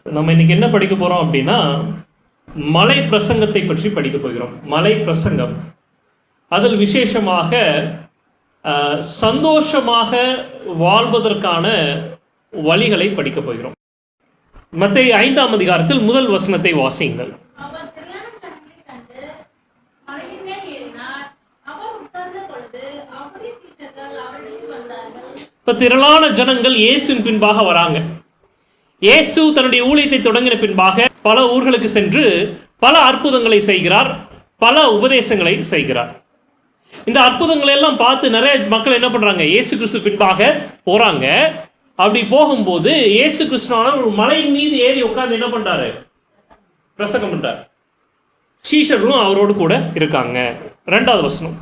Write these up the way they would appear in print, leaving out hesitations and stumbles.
நம்ம இன்னைக்கு என்ன படிக்க போகிறோம் அப்படின்னா, மலை பிரசங்கத்தை பற்றி படிக்க போகிறோம். மலை பிரசங்கம், அதில் விசேஷமாக சந்தோஷமாக வாழ்வதற்கான வழிகளை படிக்க போகிறோம். மத்தேயு 5ஆம் அதிகாரத்தில் முதல் வசனத்தை வாசியுங்கள். இப்போ திரளான ஜனங்கள் இயேசுவின் பின்பாக வராங்க. இயேசு தன்னுடைய ஊழியத்தை தொடங்கின பின்பாக பல ஊர்களுக்கு சென்று பல அற்புதங்களை செய்கிறார், பல உபதேசங்களை செய்கிறார். இந்த அற்புதங்களை எல்லாம் பார்த்து நிறைய மக்கள் என்ன பண்றாங்க, இயேசு கிறிஸ்து பின்பாக போறாங்க. அப்படி போகும்போது இயேசு கிறிஸ்துவானவர் ஒரு மலையின் மீது ஏறி உட்கார்ந்து என்ன பண்றாரு, பிரசங்கம் பண்றார். சீஷர்களும் அவரோடு கூட இருக்காங்க. 2வது வசனம்.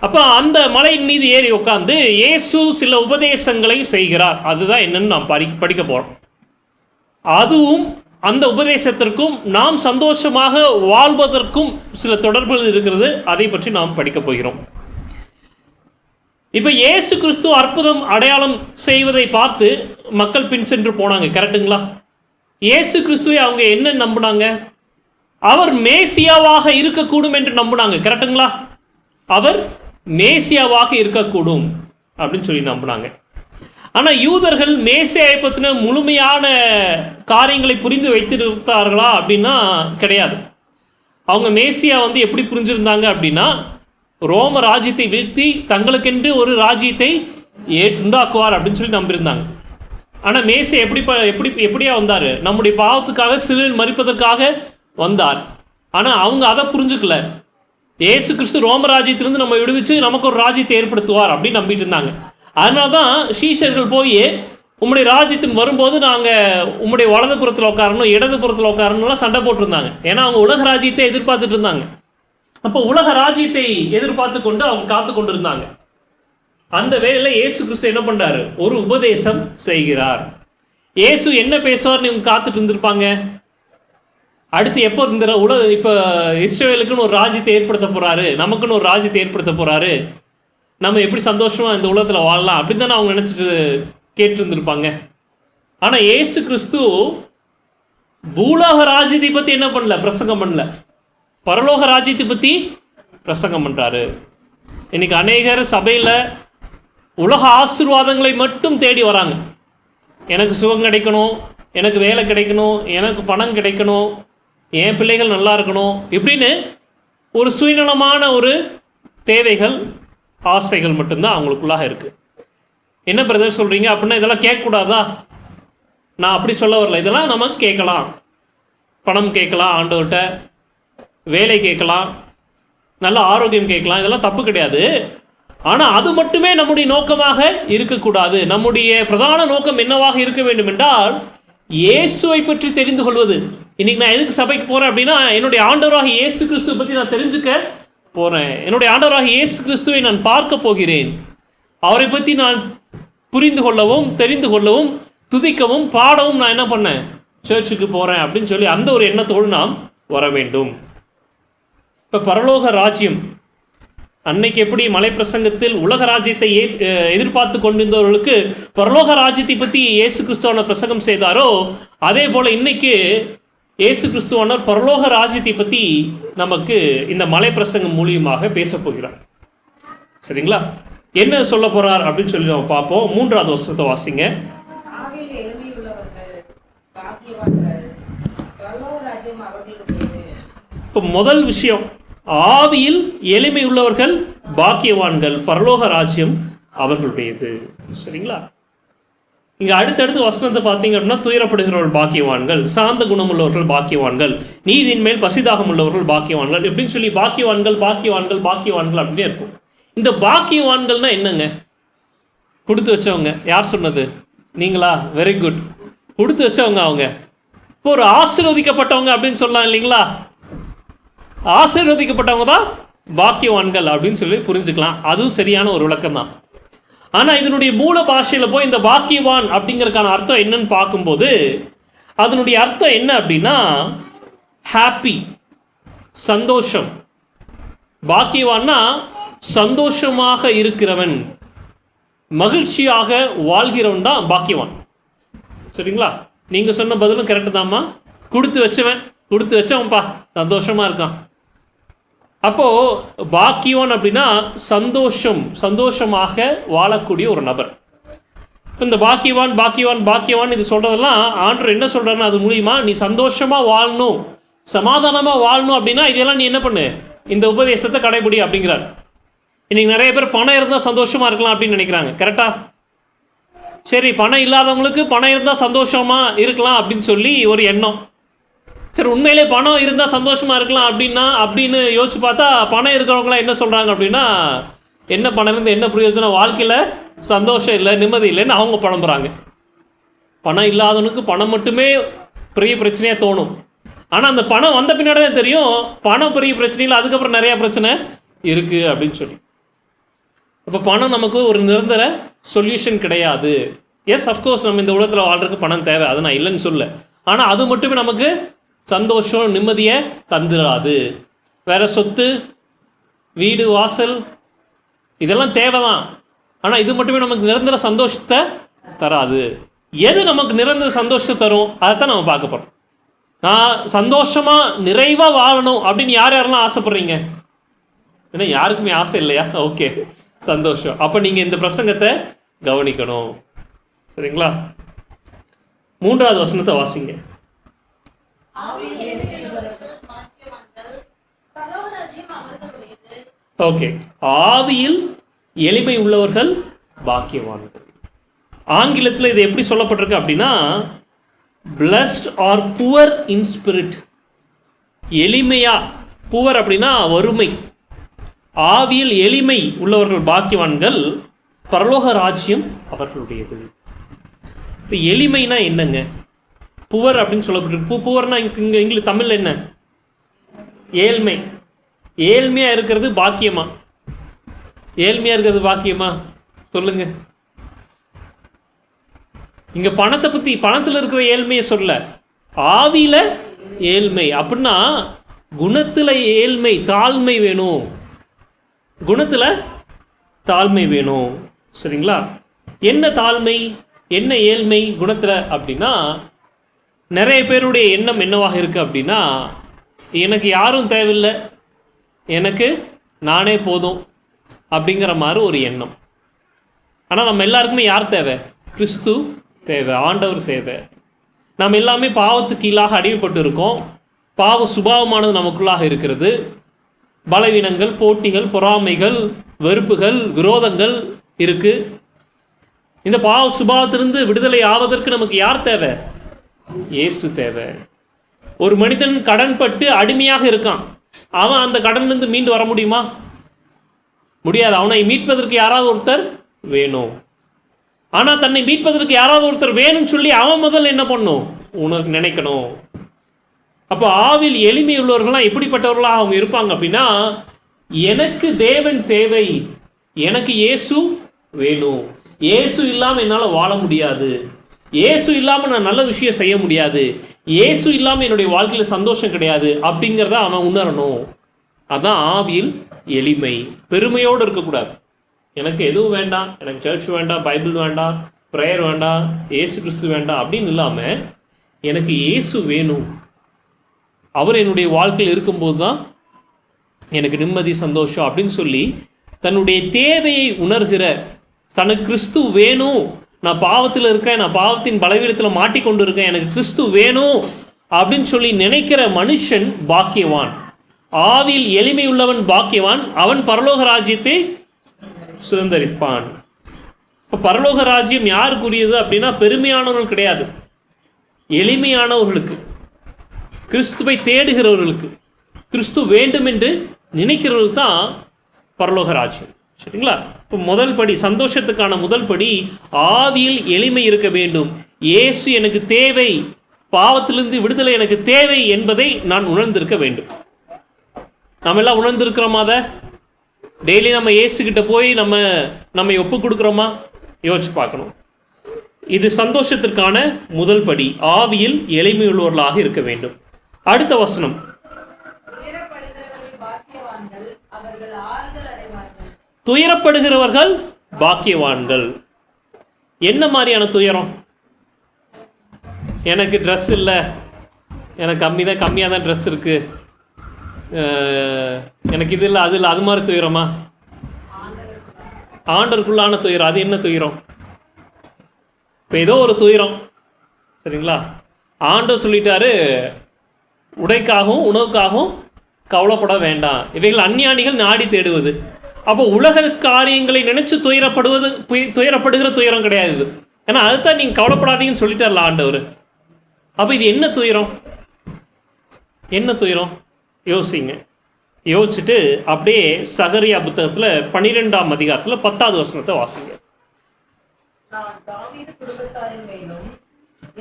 அப்ப அந்த மலையின் மீது ஏறி உட்கார்ந்து இயேசு சில உபதேசங்களை செய்கிறார். அதுதான் என்னன்னு நாம் படிக்க போறோம். அதுவும் அந்த உபதேசத்திற்கும் நாம் சந்தோஷமாக வாழ்வதற்கும் சில தொடர்புகள் இருக்கிறது. அதை பற்றி நாம் படிக்க போகிறோம். இப்ப இயேசு கிறிஸ்து அற்புதம் அடையாளம் செய்வதை பார்த்து மக்கள் பின் சென்று போனாங்க. கரெக்டுங்களா? இயேசு கிறிஸ்துவை அவங்க என்ன நம்பினாங்க? அவர் மேசியாவாக இருக்கக்கூடும் என்று நம்பினாங்க. கரெக்டுங்களா? அவர் மேசியாவாக இருக்கக்கூடும் அப்படின்னு சொல்லி நம்பினாங்க. ஆனால் யூதர்கள் மேசியாவை பற்றின முழுமையான காரியங்களை புரிந்து வைத்திருந்தார்களா அப்படின்னா கிடையாது. அவங்க மேசியா எப்படி புரிஞ்சிருந்தாங்க அப்படின்னா, ரோம ராஜ்யத்தை வீழ்த்தி தங்களுக்கென்று ஒரு ராஜ்யத்தை உண்டாக்குவார் அப்படின்னு சொல்லி நம்பியிருந்தாங்க. ஆனால் மேசியா எப்படியா வந்தார்? நம்முடைய பாவத்துக்காக சிலுவையில் மரிப்பதற்காக வந்தார். ஆனால் அவங்க அதை புரிஞ்சுக்கல. இயேசு கிறிஸ்து ரோம ராஜ்யத்திலிருந்து நம்ம விடுவிச்சு நமக்கு ஒரு ராஜ்யத்தை ஏற்படுத்துவார் அப்படின்னு நம்பிட்டு இருந்தாங்க. அதனால தான் சீஷர்கள் போய் உம்முடைய ராஜ்யத்தின் வரும்போது நாங்கள் உம்முடைய வலது புறத்தில் உட்காரணும், இடது புறத்தில் உட்காரணும்லாம் சண்டை போட்டிருந்தாங்க. ஏன்னா அவங்க உலக ராஜ்யத்தை எதிர்பார்த்துட்டு இருந்தாங்க. அப்போ உலக ராஜ்யத்தை எதிர்பார்த்து கொண்டு அவங்க காத்து கொண்டு இருந்தாங்க. அந்த வேளையில் இயேசு கிறிஸ்து என்ன பண்றாரு, ஒரு உபதேசம் செய்கிறார். இயேசு என்ன பேசுவார்னு இவங்க காத்துட்டு இருந்திருப்பாங்க. அடுத்து எப்போ இந்த இப்போ இஸ்ரவேலுக்குன்னு ஒரு ராஜ்யத்தை ஏற்படுத்த போறாரு, நமக்குன்னு ஒரு ராஜ்யத்தை ஏற்படுத்த போறாரு, நம்ம எப்படி சந்தோஷமா இந்த உலகத்தில் வாழலாம் அப்படின்னு தானே அவங்க நினச்சிட்டு கேட்டுருந்துருப்பாங்க. ஆனால் இயேசு கிறிஸ்து பூலோக ராஜ்யத்தை பற்றி என்ன பண்ணல, பிரசங்கம் பண்ணல. பரலோக ராஜ்யத்தை பற்றி பிரசங்கம் பண்ணுறாரு. இன்னைக்கு அநேகர் சபையில் உலக ஆசீர்வாதங்களை மட்டும் தேடி வராங்க. எனக்கு சுகம் கிடைக்கணும், எனக்கு வேலை கிடைக்கணும், எனக்கு பணம் கிடைக்கணும், என் பிள்ளைகள் நல்லா இருக்கணும், இப்படின்னு ஒரு சுயநலமான ஒரு தேவைகள், ஆசைகள் மட்டும்தான் அவங்களுக்குள்ளாக இருக்குது. என்ன பிரதர் சொல்கிறீங்க அப்படின்னா, இதெல்லாம் கேட்கக்கூடாதா? நான் அப்படி சொல்ல வரல. இதெல்லாம் நமக்கு கேட்கலாம். பணம் கேட்கலாம், ஆண்டவர்கிட்ட வேலை கேட்கலாம், நல்ல ஆரோக்கியம் கேட்கலாம், இதெல்லாம் தப்பு கிடையாது. ஆனால் அது மட்டுமே நம்முடைய நோக்கமாக இருக்கக்கூடாது. நம்முடைய பிரதான நோக்கம் என்னவாக இருக்க வேண்டும் என்றால், இயேசுவை பற்றி தெரிந்து கொள்வது. இன்னைக்கு நான் எதுக்கு சபைக்கு போகிறேன் அப்படின்னா, என்னுடைய ஆண்டவராக இயேசு கிறிஸ்துவை பற்றி நான் தெரிஞ்சுக்க போகிறேன். என்னுடைய ஆண்டவராக இயேசு கிறிஸ்துவை நான் பார்க்க போகிறேன். அவரை பற்றி நான் புரிந்து கொள்ளவும், தெரிந்து கொள்ளவும், துதிக்கவும், பாடவும் நான் என்ன பண்ணேன், சர்ச்சுக்கு போகிறேன் அப்படின்னு சொல்லி அந்த ஒரு எண்ணத்தோடு நாம் வர வேண்டும். இப்போ பரலோக ராஜ்யம், அன்னைக்கு எப்படி மலை பிரசங்கத்தில் உலக ராஜ்யத்தை எதிர்பார்த்து கொண்டிருந்தவர்களுக்கு பரலோக ராஜ்யத்தை பற்றி இயேசு கிறிஸ்துவான பிரசங்கம் செய்தாரோ, அதே போல் இன்னைக்கு இயேசு கிறிஸ்துவானவர் பரலோக ராஜ்யத்தை பற்றி நமக்கு இந்த மலை பிரசங்கம் மூலியமாக பேச போகிறார். சரிங்களா? என்ன சொல்ல போறார் அப்படின்னு சொல்லி நம்ம பார்ப்போம். 3வது வசனத்தை வாசிங்க. இப்போ முதல் விஷயம், ஆவியில் எளிமை உள்ளவர்கள் பாக்கியவான்கள், பரலோக ராஜ்யம் அவர்களுடையது. சரிங்களா? இங்க அடுத்தடுத்து வசனத்தை பார்த்தீங்க அப்படின்னா, துயரப்படுகிறவர்கள் பாக்கியவான்கள், சாந்த குணம் உள்ளவர்கள் பாக்கியவான்கள், நீதியின் மேல் பசிதாகம் உள்ளவர்கள் பாக்கியவான்கள், எப்படின்னு சொல்லி பாக்கியவான்கள் பாக்கியவான்கள் பாக்கியவான்கள் அப்படின்னே இருக்கும். இந்த பாக்கியவான்கள்னா என்னங்க? கொடுத்து வச்சவங்க. யார் சொன்னது? நீங்களா? Very good. கொடுத்து வச்சவங்க அவங்க. இப்போ ஒரு ஆசீர்வதிக்கப்பட்டவங்க அப்படின்னு சொல்லலாம் இல்லைங்களா? ஆசீர்வதிக்கப்பட்டவங்க தான் பாக்கியவான்கள் அப்படின்னு சொல்லி புரிஞ்சுக்கலாம். அதுவும் சரியான ஒரு விளக்கம் தான். ஆனால் இதனுடைய மூல பாஷையில் போய் இந்த பாக்கியவான் அப்படிங்கிறதுக்கான அர்த்தம் என்னன்னு பார்க்கும்போது, அதனுடைய அர்த்தம் என்ன அப்படின்னா, ஹாப்பி, சந்தோஷம். பாக்கியவான்னா சந்தோஷமாக இருக்கிறவன், மகிழ்ச்சியாக வாழ்கிறவன் தான் பாக்கியவான். சரிங்களா? நீங்கள் சொன்ன பதிலும் கரெக்டு தான்மா. கொடுத்து வச்சவன்ப்பா சந்தோஷமாக இருக்கான். அப்போது பாக்கியவான் அப்படின்னா சந்தோஷமாக வாழக்கூடிய ஒரு நபர். இந்த பாக்கியவான் இது சொல்கிறதெல்லாம் ஆண்டவர் என்ன சொல்கிறாருன்னா, அது மூலியமா நீ சந்தோஷமாக வாழணும், சமாதானமாக வாழணும் அப்படின்னா இதெல்லாம் நீ என்ன பண்ணு, இந்த உபதேசத்தை கடைபிடி அப்படிங்கிறார். இன்னைக்கு நிறைய பேர் பணம் இருந்தால் சந்தோஷமாக இருக்கலாம் அப்படின்னு நினைக்கிறாங்க. கரெக்டாக? சரி, பணம் இல்லாதவங்களுக்கு பணம் இருந்தால் சந்தோஷமாக இருக்கலாம் அப்படின்னு சொல்லி ஒரு எண்ணம். சரி, உண்மையிலே பணம் இருந்தால் சந்தோஷமாக இருக்கலாம் அப்படின்னு யோசிச்சு பார்த்தா பணம் இருக்கிறவங்களாம் என்ன சொல்கிறாங்க அப்படின்னா, என்ன பணம் இருந்து என்ன பிரயோஜனம், வாழ்க்கையில் சந்தோஷம் இல்லை, நிம்மதி இல்லைன்னு அவங்க புலம்புறாங்க. பணம் இல்லாதவனுக்கு பணம் மட்டுமே பெரிய பிரச்சனையாக தோணும். ஆனால் அந்த பணம் வந்த பின்னாடி தான் தெரியும் பணம் பெரிய பிரச்சனை இல்லை, அதுக்கப்புறம் நிறையா பிரச்சனை இருக்குது அப்படின்னு சொல்லி. இப்போ பணம் நமக்கு ஒரு நிரந்தர சொல்யூஷன் கிடையாது. எஸ், அஃப்கோர்ஸ் நம்ம இந்த உலகத்தில் வாழ்றதுக்கு பணம் தேவை, அது நான் இல்லைன்னு சொல்ல. ஆனால் அது மட்டுமே நமக்கு சந்தோஷம் நிம்மதியை தந்துடாது. வேற சொத்து, வீடு, வாசல் இதெல்லாம் தேவை தான். ஆனால் இது மட்டுமே நமக்கு நிரந்தர சந்தோஷத்தை தராது. எது நமக்கு நிரந்தர சந்தோஷத்தை தரும் அதைத்தான் நம்ம பார்க்க போகிறோம். நான் சந்தோஷமாக நிறைவாக வாழணும் அப்படின்னு யாரெல்லாம் ஆசைப்படுறீங்க? ஏன்னா யாருக்குமே ஆசை இல்லையா? ஓகே, சந்தோஷம். அப்போ நீங்கள் இந்த பிரசங்கத்தை கவனிக்கணும். சரிங்களா? 3வது வசனத்தை வாசிங்க. ஓகே, ஆவியில் எளிமை உள்ளவர்கள் பாக்கியவான்கள். ஆங்கிலத்தில் இது எப்படி சொல்லப்பட்டிருக்கு அப்படின்னா, blessed or poor in spirit. எளிமையா, புவர் அப்படின்னா வறுமை, ஆவியில் எளிமை உள்ளவர்கள் பாக்கியவான்கள், பரலோக ராஜ்யம் அவர்களுடையது. இப்போ எளிமைனா என்னங்க? புவர் அப்படின்னு சொல்லப்பட்டிருக்கு. புவர்னா இங்கே தமிழ் என்ன? ஏழ்மை. ஏழ்மையாக இருக்கிறது பாக்கியமா? ஏழ்மையாக இருக்கிறது பாக்கியமா சொல்லுங்க. இங்கே பணத்தை பற்றி, பணத்தில் இருக்கிற ஏழ்மையை சொல்ல, ஆவியில் ஏழ்மை அப்படின்னா குணத்தில் ஏழ்மை, தாழ்மை வேணும். குணத்தில் தாழ்மை வேணும். சரிங்களா? என்ன தாழ்மை, என்ன ஏழ்மை குணத்தில் அப்படின்னா, நிறைய பேருடைய எண்ணம் என்னவாக இருக்குது அப்படின்னா, எனக்கு யாரும் தேவையில்லை, எனக்கு நானே போதும் அப்படிங்கிற மாதிரி ஒரு எண்ணம். ஆனால் நம்ம எல்லாருக்குமே யார் தேவை? கிறிஸ்து தேவை, ஆண்டவர் தேவை. நாம் எல்லாமே பாவத்துக்கு கீழாக அடிமைப்பட்டு இருக்கோம். பாவ சுபாவமானது நமக்குள்ளாக இருக்கிறது. பலவீனங்கள், போட்டிகள், பொறாமைகள், வெறுப்புகள், விரோதங்கள் இருக்கு. இந்த பாவ சுபாவத்திலிருந்து விடுதலை ஆவதற்கு நமக்கு யார் தேவை? இயேசு தேவை. ஒரு மனிதன் கடன்பட்டு அடிமையாக இருக்கான், அவன் அந்த கடன்லேருந்து மீண்டு வர முடியுமா? முடியாது. அவனை மீட்பதற்கு யாராவது ஒருத்தர் வேணும். ஆனால் தன்னை மீட்பதற்கு யாராவது ஒருத்தர் வேணும்னு சொல்லி அவன் முதல்ல என்ன பண்ணும்? உனக்கு நினைக்கணும். அப்போ ஆவில் எளிமை உள்ளவர்கள்லாம் எப்படிப்பட்டவர்களாக அவங்க இருப்பாங்க அப்படின்னா, எனக்கு தேவன் தேவை, எனக்கு இயேசு வேணும், இயேசு இல்லாமல் என்னால் வாழ முடியாது, இயேசு இல்லாமல் நான் நல்ல விஷயம் செய்ய முடியாது, இயேசு இல்லாமல் என்னுடைய வாழ்க்கையில் சந்தோஷம் கிடையாது அப்படிங்கிறத அவன் உணரணும். அதான் ஆவியில் எளிமை. பெருமையோடு இருக்கக்கூடாது. எனக்கு எதுவும் வேண்டாம், எனக்கு சர்ச் வேண்டாம், பைபிள் வேண்டாம், ப்ரேயர் வேண்டாம், இயேசு கிறிஸ்து வேண்டாம் அப்படின்னு இல்லாமல், எனக்கு இயேசு வேணும், அவர் என்னுடைய வாழ்க்கையில் இருக்கும்போது தான் எனக்கு நிம்மதி, சந்தோஷம் அப்படின்னு சொல்லி தன்னுடைய தேவையை உணர்கிற, தனக்கு கிறிஸ்து வேணும், நான் பாவத்தில் இருக்கேன், நான் பாவத்தின் பலவீனத்தில் மாட்டிக்கொண்டு இருக்கேன், எனக்கு கிறிஸ்து வேணும் அப்படின்னு சொல்லி நினைக்கிற மனுஷன் பாக்கியவான். ஆவியில் எளிமை உள்ளவன் பாக்கியவான், அவன் பரலோக ராஜ்யத்தை சுதந்தரிப்பான். இப்போ பரலோக ராஜ்யம் யாருக்குரியது அப்படின்னா, பெருமையானவர்கள் கிடையாது, எளிமையானவர்களுக்கு, கிறிஸ்துவை தேடுகிறவர்களுக்கு, கிறிஸ்து வேண்டும் என்று நினைக்கிறவர்கள் தான் பரலோக ராஜ்யம். சரிங்களா? இப்போ முதல் படி, சந்தோஷத்துக்கான முதல் படி, ஆவியில் எளிமை இருக்க வேண்டும். இயேசு எனக்கு தேவை, பாவத்திலிருந்து விடுதலை எனக்கு தேவை என்பதை நான் உணர்ந்திருக்க வேண்டும். நம்ம எல்லாம் உணர்ந்திருக்கிறோமா? அதை டெய்லி நம்ம இயேசுகிட்ட போய் நம்மை ஒப்பு கொடுக்குறோமா? யோசிச்சு பார்க்கணும். இது சந்தோஷத்திற்கான முதல் படி, ஆவியில் எளிமை உள்ளவர்களாக இருக்க வேண்டும். அடுத்த வசனம், துயரப்படுகிறவர்கள் பாக்கியவான்கள். என்ன மாதிரியான துயரம்? எனக்கு ட்ரெஸ் இல்லை, எனக்கு கம்மியாக தான் ட்ரெஸ் இருக்குது, எனக்கு இது இல்லை அது இல்லை, அது மாதிரி துயரமா? ஆண்டருக்குள்ளான துயரம். அது என்ன துயரம்? இப்போ ஏதோ ஒரு துயரம், சரிங்களா? ஆண்டவர் சொல்லிட்டாரு, உடைக்காகவும் உணவுக்காகவும் கவலைப்பட வேண்டாம், இவைகள் அஞ்ஞானிகள் நாடி தேடுவது. அப்போ உலக காரியங்களை நினைச்சு துயரப்படுகிற துயரம் கிடையாது. ஏன்னா அதுதான் நீங்கள் கவலைப்படாதீங்கன்னு சொல்லிட்டார்ல ஆண்டவர். அப்போ இது என்ன துயரம்? என்ன துயரம்? யோசிங்க. யோசிச்சுட்டு அப்படியே சகரியா புத்தகத்தில் 12ஆம் அதிகாரத்தில் 10வது வசனத்தை வாசிங்க. நான் தாவீது குடும்பத்தாரின் மேலும்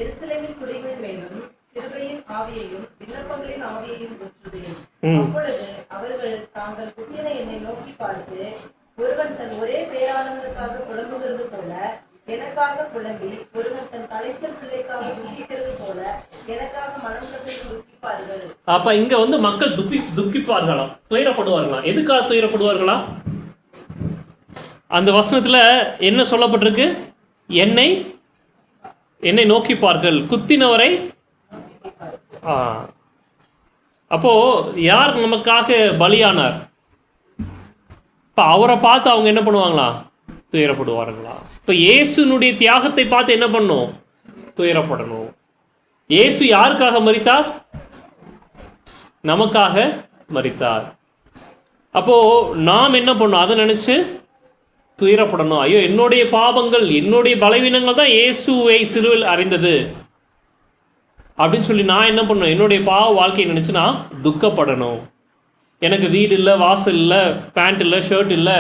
எருசலேமின் குடிகளின் மேலும் கிருபையின் ஆவியையும் விண்ணப்பங்களின் ஆவியையும் ஊற்றுவேன். அப்பொழுது அவர்கள் தாங்கள் குத்தின என்னை நோக்கி பார்த்து, ஒருவன் தன் ஒரே பேரானந்தத்துக்காக புலம்புகிறது போல எனக்காக புலம்பி, ஒருவன் தன் கலைச்சல் பிள்ளைக்காக துக்கிக்கிறது போல எனக்காக மனம் கட்டி துக்கிப்பார்கள். அப்ப இங்க மக்கள் துக்கிப்பார்களாம், துயரப்படுவார்களாம். எதுக்காக துயரப்படுவார்களா? அந்த வசனத்துல என்ன சொல்லப்பட்டிருக்கு? என்னை நோக்கிப்பார்கள், குத்தினவரை. அப்போ யார் நமக்காக பலியானார்? இப்போ அவரை பார்த்து அவங்க என்ன பண்ணுவாங்களா? துயரப்படுவார்களா? இப்போ இயேசுனுடைய தியாகத்தை பார்த்து என்ன பண்ணும்? துயரப்படணும். இயேசு யாருக்காக மரித்தார்? நமக்காக மரித்தார். அப்போ நாம் என்ன பண்ணோம்? அதை நினைச்சு துயரப்படணும். ஐயோ, என்னுடைய பாவங்கள், என்னுடைய பலவீனங்கள் தான் இயேசுவை சிலுவையில் அறிந்தது அப்படின்னு சொல்லி நான் என்ன பண்ணணும்? என்னுடைய பாவ வாழ்க்கையை நினச்சி நான் துக்கப்படணும். எனக்கு வீடு இல்லை, வாசல் இல்லை, பேண்ட் இல்லை, ஷர்ட் இல்லை,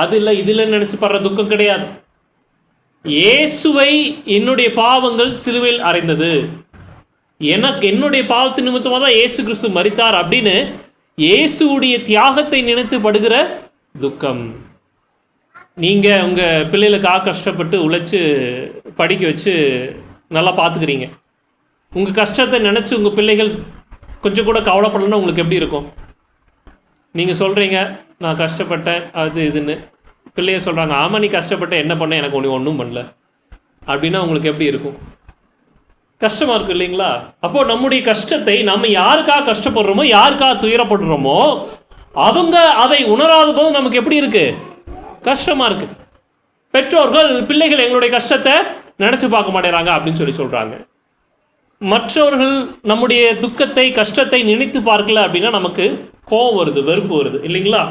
அது இல்லை, இது இல்லைன்னு நினச்சி படுற துக்கம் கிடையாது. இயேசுவை என்னுடைய பாவங்கள் சிலுவையில் அறைந்தது, என்னுடைய பாவத்தின் நிமித்தமாக தான் இயேசு கிறிஸ்து மரித்தார் அப்படின்னு இயேசுடைய தியாகத்தை நினைத்து படுகிற துக்கம். நீங்கள் உங்கள் பிள்ளைகளுக்காக கஷ்டப்பட்டு உழைச்சி படிக்க வச்சு நல்லா பார்த்துக்கிறீங்க. உங்கள் கஷ்டத்தை நினச்சி உங்கள் பிள்ளைகள் கொஞ்சம் கூட கவலைப்படலன்னா உங்களுக்கு எப்படி இருக்கும்? நீங்கள் சொல்கிறீங்க நான் கஷ்டப்பட்டேன் அது இதுன்னு, பிள்ளைய சொல்கிறாங்க ஆமாம் நீ கஷ்டப்பட்ட, என்ன பண்ண, எனக்கு ஒன்றும் பண்ணல அப்படின்னா உங்களுக்கு எப்படி இருக்கும்? கஷ்டமாக இருக்கும் இல்லைங்களா? அப்போது நம்முடைய கஷ்டத்தை நம்ம யாருக்காக கஷ்டப்படுறோமோ, யாருக்காக துயரப்படுறோமோ, அவங்க அதை உணராத போது நமக்கு எப்படி இருக்குது? கஷ்டமாக இருக்குது. பெற்றோர்கள் பிள்ளைகள் எங்களுடைய கஷ்டத்தை நினச்சி பார்க்க மாட்டேறாங்க அப்படின்னு சொல்கிறாங்க. மற்றவர்கள் நம்முடைய துக்கத்தை கஷ்டத்தை நினைத்து பார்க்கல அப்படின்னா நமக்கு கோபம் வருது, வெறுப்பு வருது இல்லைங்களா?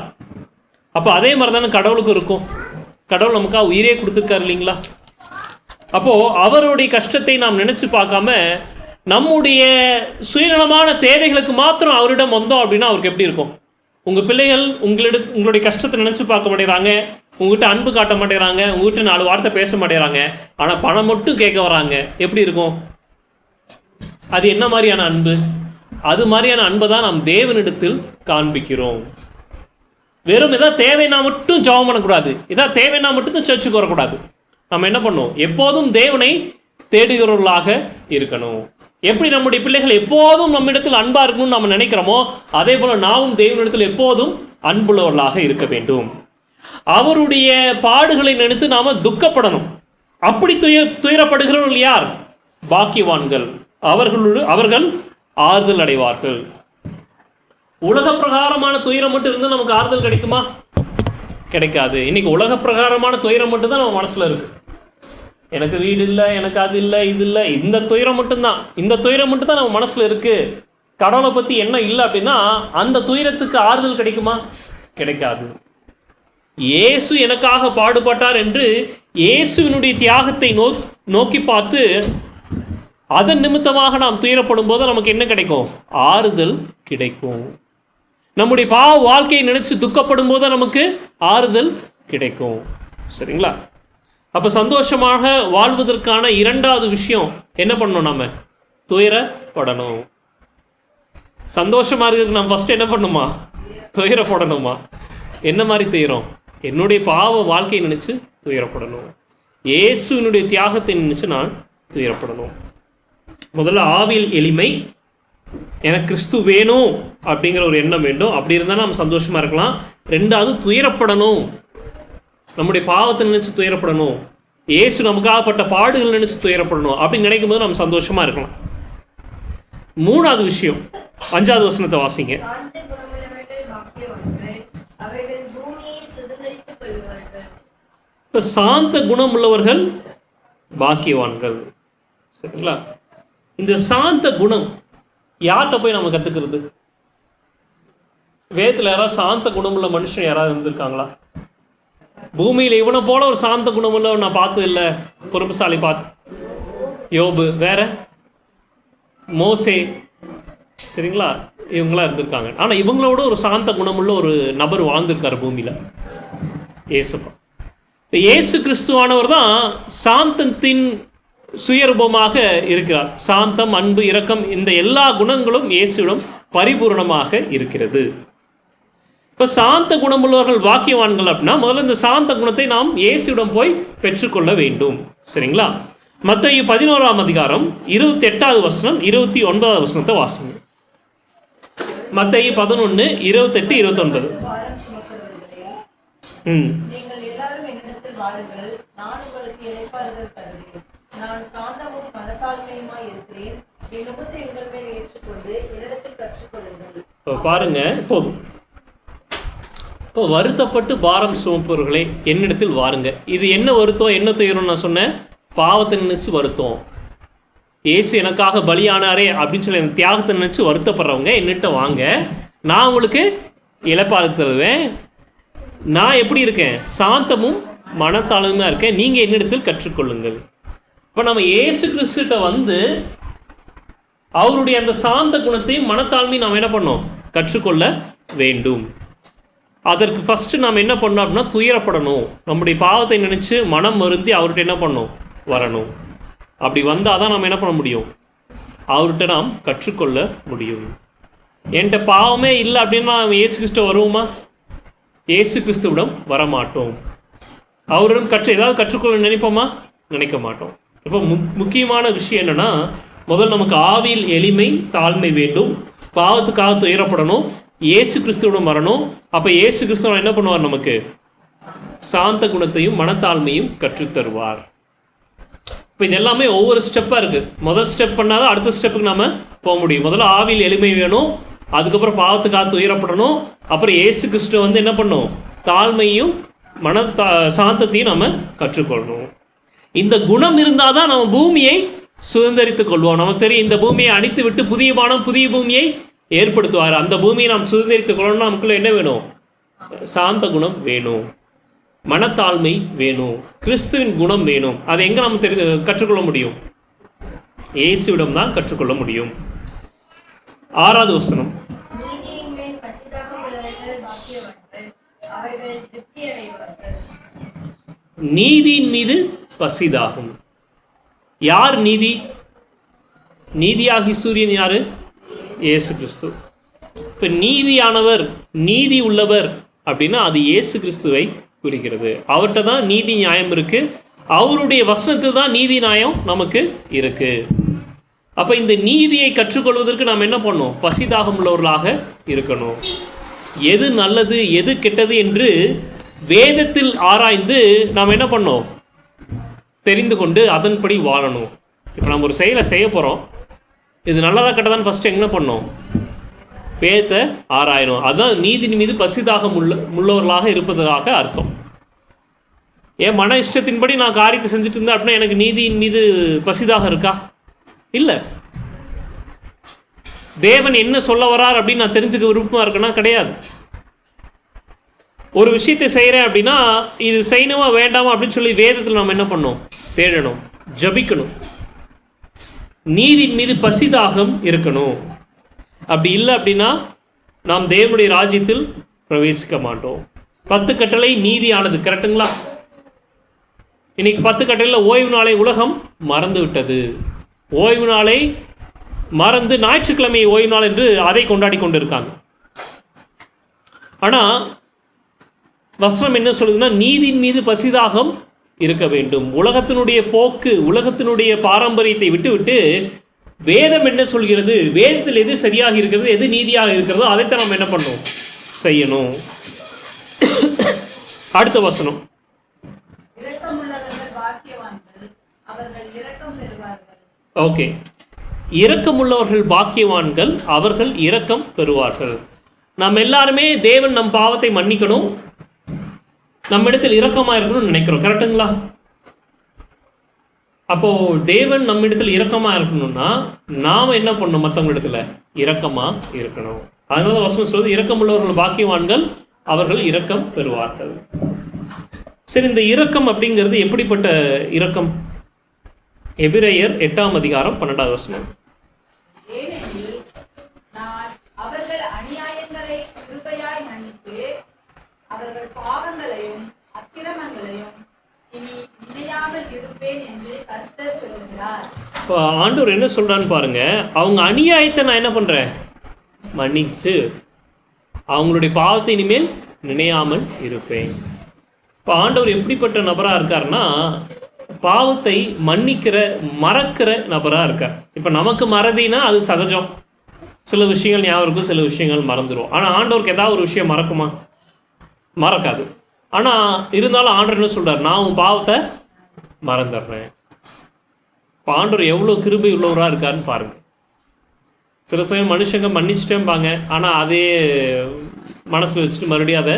அப்போ அதே மாதிரி தானே கடவுளுக்கு இருக்கும். கடவுள் நமக்காக உயிரே கொடுத்துருக்காரு இல்லைங்களா? அப்போது அவருடைய கஷ்டத்தை நாம் நினச்சி பார்க்காம நம்முடைய சுயநலமான தேவைகளுக்கு மாத்திரம் அவரிடம் வந்தோம் அப்படின்னா அவருக்கு எப்படி இருக்கும்? உங்கள் பிள்ளைகள் உங்களுடைய கஷ்டத்தை நினச்சி பார்க்க மாட்டேறாங்க, உங்கள்கிட்ட அன்பு காட்ட மாட்டேறாங்க, உங்கள்கிட்ட 4 வார்த்தை பேச மாட்டேறாங்க, ஆனால் பணம் மட்டும் கேட்க வராங்க, எப்படி இருக்கும்? அது என்ன மாதிரியான அன்பு? அது மாதிரியான அன்பை தான் நாம் தேவனிடத்தில் காண்பிக்கிறோம். வெறும் எதாவது தேவைன்னா மட்டும் ஜெபம் பண்ணக்கூடாது, எதாவது தேவைன்னா மட்டும் தான் சர்ச்சுக்கு வரக்கூடாது. நம்ம என்ன பண்ணணும்? எப்போதும் தேவனை தேடுகிறவர்களாக இருக்கணும். எப்படி நம்முடைய பிள்ளைகள் எப்போதும் நம்மிடத்தில் அன்பாக இருக்கணும்னு நம்ம நினைக்கிறோமோ, அதே போல் நாமும் தேவனிடத்தில் எப்போதும் அன்புள்ளவர்களாக இருக்க வேண்டும். அவருடைய பாடுகளை நினைத்து நாம் துக்கப்படணும். அப்படி துயரப்படுகிறவர்கள் யார்? பாக்கியவான்கள். அவர்கள் ஆறுதல் அடைவார்கள். உலக பிரகாரமான துயரம் மட்டும் இருந்து நமக்கு ஆறுதல் கிடைக்குமா? கிடைக்காது. இன்னைக்கு உலக பிரகாரமான துயரம் மட்டும் தான் நம்ம மனசுல இருக்கு. எனக்கு வீடு இல்லை, எனக்கு அது இல்லை, இது இல்லை, இந்த துயரம் மட்டும்தான், இந்த துயரம் மட்டும் தான் நம்ம மனசுல இருக்கு. கடவுளை பத்தி என்ன இல்லை அப்படின்னா அந்த துயரத்துக்கு ஆறுதல் கிடைக்குமா? கிடைக்காது. இயேசு எனக்காக பாடுபட்டார் என்று இயேசுவினுடைய தியாகத்தை நோக்கி பார்த்து அதன் நிமித்தமாக நாம் துயரப்படும் போது நமக்கு என்ன கிடைக்கும்? ஆறுதல் கிடைக்கும். நம்முடைய பாவ வாழ்க்கையை நினைச்சு துக்கப்படும் போது நமக்கு ஆறுதல் கிடைக்கும். சரிங்களா? அப்போ சந்தோஷமாக வாழ்வதற்கான 2வது விஷயம் என்ன பண்ணணும்? நம்ம துயரப்படணும். சந்தோஷமா இருக்கிறதுக்கு நம்ம ஃபர்ஸ்ட் என்ன பண்ணுமா? துயரப்படணுமா? என்ன மாதிரி துயரம்? என்னுடைய பாவ வாழ்க்கையை நினைச்சு துயரப்படணும். இயேசுவினுடைய தியாகத்தை நினைச்சு நான் துயரப்படணும். முதல்ல ஆவியில் எளிமை, எனக்கு கிறிஸ்து வேணும் அப்படிங்கிற ஒரு எண்ணம் வேண்டும். அப்படி இருந்தால் நம்ம சந்தோஷமாக இருக்கலாம். 2வது துயரப்படணும். நம்முடைய பாவத்தை நினைச்சு துயரப்படணும், இயேசு நமக்காகப்பட்ட பாடுகள் நினைச்சு துயரப்படணும் அப்படின்னு நினைக்கும் போது நம்ம சந்தோஷமா இருக்கலாம். மூணாவது விஷயம், 5வது வசனத்தை வாசிங்க. இப்ப சாந்த குணம் உள்ளவர்கள் பாக்கியவான்கள். சரிங்களா? இந்த சாந்த குணம் யார்கிட்ட போய் நம்ம கத்துக்கிறது? வேதத்தில் யாராவது சாந்த குணமுள்ள மனுஷன் யாராவது இருந்திருக்காங்களா? பூமியில் இவனை போல ஒரு சாந்த குணமுள்ள நான் பார்த்தது இல்லை. பொறுப்புசாலி பார்த்து யோபு, வேற மோசே, சரிங்களா, இவங்களாம் இருந்திருக்காங்க. ஆனால் இவங்களோட ஒரு சாந்த குணமுள்ள ஒரு நபர் வாழ்ந்திருக்காரு பூமியில், இயேசுப்பா. இயேசு கிறிஸ்துவானவர் தான் சாந்தத்தின் சுயரூபமாக இருக்கிறார். சாந்தம், அன்பு, இரக்கம், இந்த எல்லா குணங்களும் இயேசுவிடம் பரிபூர்ணமாக இருக்கிறது. இப்போ சாந்த குணமுள்ளவர்கள் பாக்கியவான்கள் அப்படின்னா முதல்ல இந்த சாந்த குணத்தை நாம் இயேசுவிடம் போய் பெற்றுக்கொள்ள வேண்டும். சரிங்களா? மத்தேயு 11ஆம் அதிகாரம் 28வது வசனம் 29வது வசனத்தை வாசிங்க. மத்தேயு 11, 28, 29. நீங்கள் எல்லாரும் என்னிடத்தில் வாருங்கள், நான் உங்களுக்கு இளைப்பாறுதல் தருவேன். நான் சாந்தமும் மனத்தாழ்மையுமாய் இருக்கிறேன். என் நுகத்தை உங்கள் மேல் ஏற்றுக்கொண்டு என்னிடத்தில் கற்றுக்கொள்ளுங்கள். இப்போ பாருங்க, போதும். இப்போ வருத்தப்பட்டு பாரம் சுமப்பவர்களே என்னிடத்தில் வாருங்க. இது என்ன வருத்தம், என்ன துயரம்? நான் சொன்னேன், பாவத்தை நினைச்சு வருத்தம். இயேசு எனக்காக பலியானாரே அப்படின்னு சொல்லி எனக்கு தியாகத்தை நினைச்சு வருத்தப்படுறவங்க என்னிட்ட வாங்க, நான் உங்களுக்கு இளைப்பாறுதல் தருவேன். நான் எப்படி இருக்கேன்? சாந்தமும் மனத்தாழ்மையாக இருக்கேன். நீங்கள் என்னிடத்தில் கற்றுக்கொள்ளுங்கள். இப்போ நம்ம இயேசு கிறிஸ்துட்ட வந்து அவருடைய அந்த சாந்த குணத்தையும் மனத்தாழ்மையும் நாம் என்ன பண்ணோம்? கற்றுக்கொள்ள வேண்டும். அதற்கு ஃபஸ்ட்டு நாம் என்ன பண்ணோம் அப்படின்னா துயரப்படணும். நம்முடைய பாவத்தை நினச்சி மனம் வருந்தி அவர்கிட்ட என்ன பண்ணணும்? வரணும். அப்படி வந்தால் தான் நம்ம என்ன பண்ண முடியும்? அவர்கிட்ட நாம் கற்றுக்கொள்ள முடியும். என்கிட்ட பாவமே இல்லை அப்படின்னா நாம் இயேசு கிறிஸ்துவ வருவோமா? இயேசு கிறிஸ்துவிடம் வரமாட்டோம். அவரிடம் ஏதாவது கற்றுக்கொள்ள நினைப்போமா? நினைக்க மாட்டோம். இப்போ முக்கியமான விஷயம் என்னென்னா, முதல் நமக்கு ஆவியில் எளிமை, தாழ்மை வேண்டும். பாவத்துக்காக துயரப்படணும். இயேசு கிறிஸ்துவிடம் வரணும். அப்போ இயேசு கிறிஸ்துவ என்ன பண்ணுவார்? நமக்கு சாந்த குணத்தையும் மனத்தாழ்மையும் கற்றுத்தருவார். இப்போ இது எல்லாமே ஒவ்வொரு ஸ்டெப்பாக இருக்குது. முதல் ஸ்டெப் பண்ணாதான் அடுத்த ஸ்டெப்புக்கு நம்ம போக முடியும். முதல்ல ஆவியில் எளிமை வேணும், அதுக்கப்புறம் பாவத்துக்காக துயரப்படணும், அப்புறம் இயேசு கிறிஸ்துவ வந்து என்ன பண்ணும்? தாழ்மையும் சாந்தத்தையும் நம்ம கற்றுக்கொள்ளணும். இந்த குணம் இருந்தால் தான் நம்ம பூமியை சுதந்திரித்துக் கொள்வோம். நமக்கு தெரியும், இந்த பூமியை அழித்து விட்டு புதிய வானம் புதிய பூமியை ஏற்படுத்துவார். அந்த பூமியை நாம் சுதந்திரித்துக் கொள்ளணும்னா நமக்குள்ள என்ன வேணும்? சாந்த குணம் வேணும், மனத்தாழ்மை வேணும், கிறிஸ்துவின் குணம் வேணும். அதை எங்கே நம்ம கற்றுக்கொள்ள முடியும்? இயேசுவிடம் தான் கற்றுக்கொள்ள முடியும். 6வது வசனம். நீதியின் மீது பசிதாகும். யார் நீதி? நீதியாகி சூரியன் யாரு? இயேசு கிறிஸ்து. இப்போ நீதியானவர், நீதி உள்ளவர் அப்படின்னா அது இயேசு கிறிஸ்துவை குறிக்கிறது. அவர்கிட்ட தான் நீதி நியாயம் இருக்கு. அவருடைய வசனத்தில் தான் நீதி நியாயம் நமக்கு இருக்கு. அப்போ இந்த நீதியை கற்றுக்கொள்வதற்கு நாம் என்ன பண்ணணும்? பசிதாகம் உள்ளவர்களாக இருக்கணும். எது நல்லது எது கெட்டது என்று வேதத்தில் ஆராய்ந்து நாம் என்ன பண்ணோம்? தெரிந்து கொண்டு அதன்படி வாழணும். இப்போ நம்ம ஒரு செயலை செய்ய போகிறோம், இது நல்லதா கெட்டதான்னு ஃபஸ்ட்டு என்ன பண்ணோம்? வேதத்தை ஆராயணும். அதுதான் நீதியின் மீது பசிதாகம் உள்ளவர்களாக இருப்பதாக அர்த்தம். என் மன இஷ்டத்தின்படி நான் காரியத்தை செஞ்சுட்டு இருந்தேன் அப்படின்னா எனக்கு நீதியின் மீது பசிதாக இருக்கா? இல்லை. தேவன் என்ன சொல்ல வரார் அப்படின்னு நான் தெரிஞ்சுக்க விருப்பமாக இருக்கேன்னா கிடையாது. ஒரு விஷயத்தை செய்கிறேன் அப்படின்னா இது செய்யணுமா வேண்டாமா அப்படின்னு சொல்லி வேதத்தில் நம்ம என்ன பண்ணணும்? தேடணும், ஜபிக்கணும். நீதியின் மீது பசிதாகம் இருக்கணும். அப்படி இல்லை அப்படின்னா நாம் தேவனுடைய ராஜ்யத்தில் பிரவேசிக்க மாட்டோம். 10 கட்டளை நீதியானது, கரெக்டுங்களா? இன்னைக்கு 10 கட்டளையில் ஓய்வு நாளை உலகம் மறந்து விட்டது. ஓய்வு நாளை மறந்து ஞாயிற்றுக்கிழமை ஓய்வு நாள் என்று அதை கொண்டாடி கொண்டு இருக்காங்க. ஆனால் வசனம் என்ன சொல்லுதுன்னா நீதியின் மீது பசிதாகம் இருக்க வேண்டும். உலகத்தினுடைய போக்கு, உலகத்தினுடைய பாரம்பரியத்தை விட்டு வேதம் என்ன சொல்கிறது? வேதத்தில் எது சரியாக இருக்கிறது, எது நீதியாக இருக்கிறதோ அதைத்தான் நம்ம என்ன பண்ணணும்? செய்யணும். அடுத்த வசனம் இரக்கமுள்ளவர்கள் பாக்கியவான்கள், அவர்கள் இரக்கம் பெறுவார்கள். ஓகே, இரக்கமுள்ளவர்கள் பாக்கியவான்கள், அவர்கள் இரக்கம் பெறுவார்கள். நம்ம எல்லாருமே தேவன் நம் பாவத்தை மன்னிக்கணும், நம்மிடத்தில் இரக்கமாக இருக்கணும்னு நினைக்கிறோம். கரெக்டுங்களா? அப்போ தேவன் நம்மிடத்தில் இரக்கமாக இருக்கணும்னா நாம் என்ன பண்ணணும்? மற்றவங்களிடத்துல இரக்கமாக இருக்கணும். அதனால வசனம் சொல்வது இரக்கமுள்ளவர்கள் பாக்கியவான்கள், அவர்கள் இரக்கம் பெறுவார்கள். சரி, இந்த இரக்கம் அப்படிங்கிறது எப்படிப்பட்ட இரக்கம்? எபிரேயர் 8ஆம் அதிகாரம் 12வது வசனம். ஏனெனில் நான் அவர்கள் அநியாயங்களை கிருபையாய் மன்னித்து அவர்கள் பாவங்களையும் அக்கிரமங்களையும் இனி நினையாமல் இருப்பேன் என்று கர்த்தர் சொல்கிறார். இப்போ ஆண்டவர் என்ன சொல்றான்னு பாருங்க. அவங்க அநியாயத்தை நான் என்ன பண்றேன்? மன்னிச்சு அவங்களுடைய பாவத்தை இனிமேல் நினையாமல் இருப்பேன். இப்போ ஆண்டவர் எப்படிப்பட்ட நபராக இருக்காருன்னா, பாவத்தை மன்னிக்கிற மறக்கிற நபராக இருக்கார். இப்போ நமக்கு மறதினா அது சகஜம், சில விஷயங்கள் ஞாபகம் இருக்கும், சில விஷயங்கள் மறந்துடும். ஆனால் ஆண்டவருக்கு ஏதாவது ஒரு விஷயம் மறக்குமா? மறக்காது. ஆனால் இருந்தாலும் ஆண்டவர் என்ன சொல்கிறார்? நான் உன் பாவத்தை மறந்துடுறேன். இப்போ ஆண்டவர் எவ்வளோ கிருபை உள்ளவராக இருக்காருன்னு பாருங்கள். சில சமயம் மனுஷங்க மன்னிச்சிட்டேம்பாங்க, ஆனால் அதே மனசில் வச்சுட்டு மறுபடியும் அதை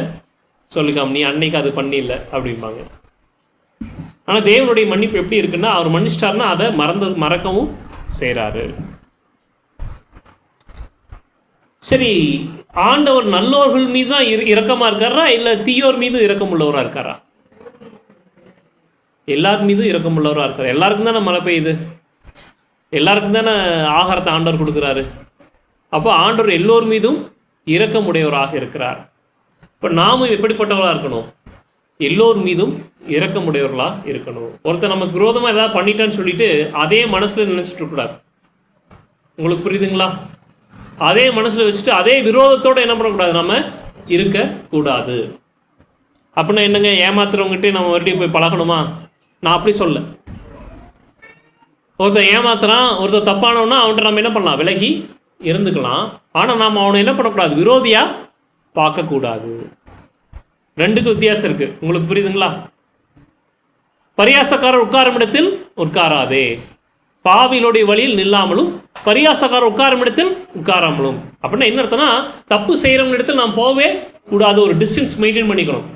சொல்லிக்காம நீ அன்னைக்கு அது பண்ணியில்லை அப்படிம்பாங்க. ஆனால் தேவனுடைய மன்னிப்பு எப்படி இருக்குன்னா, அவர் மன்னிச்சிட்டாருன்னா அதை மறக்கவும் செய்கிறாரு. சரி, ஆண்டவர் நல்லோர்கள் மீது தான் இரக்கமாக இருக்காரா, இல்லை தீயோர் மீது இரக்கம் உள்ளவராக இருக்காரா? எல்லார் மீதும் இரக்கம் உள்ளவராக இருக்கார். எல்லாருக்கும் தானே மழை பெய்யுது, எல்லாருக்கும் தானே ஆகாரத்தை ஆண்டவர் கொடுக்குறாரு. அப்போ ஆண்டவர் எல்லோர் மீதும் இரக்கமுடையவராக இருக்கிறார். இப்போ நாமும் எப்படிப்பட்டவராக இருக்கணும்? எல்லோர் மீதும் இரக்கமுடையவர்களாக இருக்கணும். ஒருத்தர் நமக்கு விரோதமாக ஏதாவது பண்ணிட்டான்னு சொல்லிட்டு அதே மனசில் நினச்சிட்டு இருக்கக்கூடாது. உங்களுக்கு புரியுதுங்களா? அதே மனசில் வச்சுட்டு அதே விரோதத்தோடு என்ன பண்ணக்கூடாது? நம்ம இருக்கக்கூடாது. அப்படின்னா என்னங்க, ஏமாத்துறவங்ககிட்டே நம்ம மறுபடியும் போய் பழகணுமா? நான் அப்படி சொல்ல. ஒருத்தர் ஏமாத்துறான், ஒருத்தர் தப்பானவனா அவன்கிட்ட நம்ம என்ன பண்ணலாம்? விலகி இருந்துக்கலாம். ஆனால் நாம் அவனை என்ன பண்ணக்கூடாது? விரோதியாக பார்க்கக்கூடாது. ரெண்டுக்கும் வித்தியாசம் இருக்குது. உங்களுக்கு புரியுதுங்களா? பரியாசக்காரர் உட்காரும் இடத்தில் உட்காராதே, பாவிகளுடைய வழியில் நில்லாமலும் பரியாசக்காரர் உட்காரும் இடத்தில் உட்காராமலும். அப்படின்னா என்ன அர்த்தம்னா, தப்பு செய்கிறவங்க இடத்தில் நாம் போகவே கூடாது, ஒரு டிஸ்டன்ஸ் மெயின்டைன் பண்ணிக்கணும்.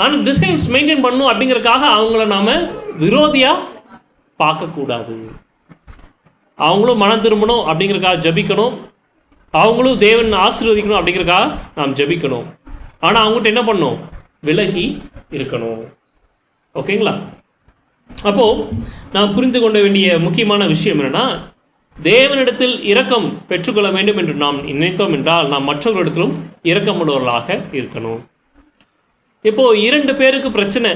ஆனால் டிஸ்டன்ஸ் மெயின்டைன் பண்ணணும் அப்படிங்கிறதுக்காக அவங்கள நாம் விரோதியாக பார்க்கக்கூடாது. அவங்களும் மனம் திரும்பணும் அப்படிங்கிறதுக்காக ஜபிக்கணும், அவங்களும் தேவன் ஆசீர்வதிக்கணும் அப்படிங்கிறதுக்காக நாம் ஜபிக்கணும். ஆனால் அவங்ககிட்ட என்ன பண்ணணும்? விலகி இருக்கணும். ஓகேங்களா? அப்போது நாம் புரிந்து கொள்ள வேண்டிய முக்கியமான விஷயம் என்னென்னா, தேவனிடத்தில் இரக்கம் பெற்றுக்கொள்ள வேண்டும் என்று நாம் நினைத்தோம் என்றால் நாம் மற்றவர்களிடத்திலும் இரக்கமுள்ளவர்களாக இருக்கணும். இப்போது 2 பேருக்கு பிரச்சனை